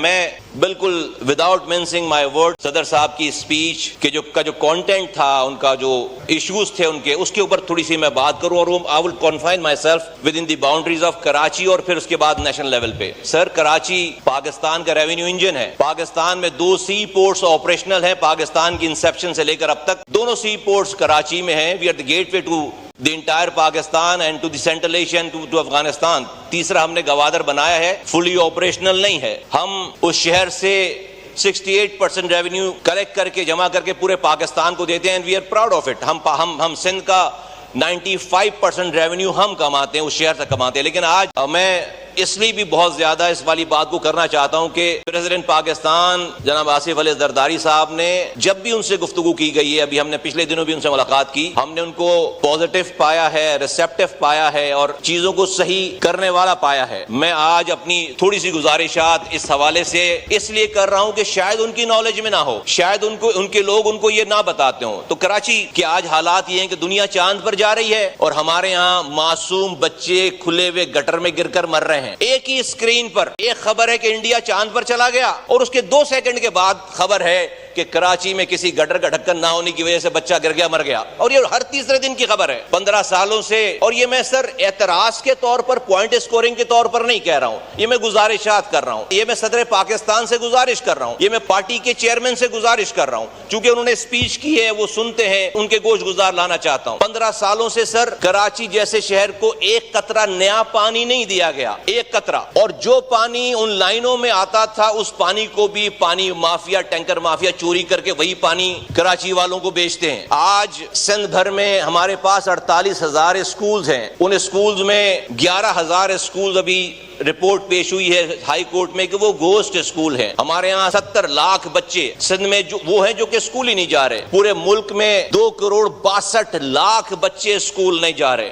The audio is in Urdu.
میں بالکل وداؤٹ مینسنگ مائی ورڈ صدر صاحب کی اسپیچ کے جو کانٹینٹ تھا، ان کا جو ایشوز تھے ان کے، اس کے اوپر تھوڑی سی میں بات کروں، اور I will confine myself within the boundaries of Karachi, اور پھر اس کے بعد نیشنل لیول پہ۔ سر، کراچی پاکستان کا ریونیو انجن ہے۔ پاکستان میں 2 سی پورٹس آپریشنل ہیں، پاکستان کی انسیپشن سے لے کر اب تک دونوں سی پورٹس کراچی میں ہیں۔ We are the gateway to the entire Pakistan and to the Central Asia and to Afghanistan۔ تیسرا ہم نے گوادر بنایا ہے، فلی آپریشنل نہیں ہے۔ ہم اس شہر سے 68% ریونیو کلیکٹ کر کے جمع کر کے پورے پاکستان کو دیتے ہیں، and we are proud of it۔ ہم سندھ کا 95% ریونیو ہم کماتے ہیں، اس شہر سے کماتے ہیں۔ لیکن آج میں اس لیے بھی بہت زیادہ اس والی بات کو کرنا چاہتا ہوں کہ پریزیڈنٹ پاکستان جناب آصف علی زرداری صاحب نے جب بھی ان سے گفتگو کی گئی ہے، ابھی ہم نے پچھلے دنوں بھی ان سے ملاقات کی، ہم نے ان کو پازیٹیو پایا ہے، ریسیپٹیو پایا ہے، اور چیزوں کو صحیح کرنے والا پایا ہے۔ میں آج اپنی تھوڑی سی گزارشات اس حوالے سے اس لیے کر رہا ہوں کہ شاید ان کی نالج میں نہ ہو، شاید ان کے لوگ ان کو یہ نہ بتاتے ہوں۔ تو کراچی کے آج حالات یہ ہیں کہ دنیا چاند پر جا رہی ہے، اور ہمارے ہاں معصوم بچے کھلے ہوئے گٹر میں گر کر مر رہے ہیں۔ ایک ہی اسکرین پر ایک خبر ہے کہ انڈیا چاند پر چلا گیا، اور اس کے 2 سیکنڈ کے بعد خبر ہے کہ کراچی میں کسی گٹر کا ڈھکن نہ ہونے کی وجہ سے بچہ گر گیا، مر گیا، اور یہ ہر تیسرے دن کی خبر ہے 15 سالوں سے۔ اور یہ میں سر اعتراض کے طور پر، پوائنٹ اسکورنگ کے طور پر نہیں کہہ رہا ہوں، یہ میں گزارشات کر رہا ہوں، یہ میں صدر پاکستان سے گزارش کر رہا ہوں، یہ میں پارٹی کے چیئرمین سے گزارش کر رہا ہوں، چونکہ انہوں نے اسپیچ کی ہے، وہ سنتے ہیں، ان کے گوش گزار لانا چاہتا ہوں۔ 15 سالوں سے سر کراچی جیسے شہر کو ایک قطرہ نیا پانی نہیں دیا گیا، ایک قطرہ، اور جو پانی ان لائنوں میں آتا تھا اس پانی کو بھی پانی مافیا، ٹینکر مافیا چوری کر کے وہی پانی کراچی والوں کو بیچتے ہیں۔ آج سندھ بھر میں ہمارے پاس 48,000 اسکولز ہیں، ان اسکولز میں 11,000 اسکولز ابھی رپورٹ پیش ہوئی ہے ہائی کورٹ میں کہ وہ گھوسٹ اسکول ہیں۔ ہمارے یہاں 70 لاکھ بچے سندھ میں وہ ہیں جو کہ اسکول ہی نہیں جا رہے۔ پورے ملک میں 2,62,00,000 بچے اسکول نہیں جا رہے۔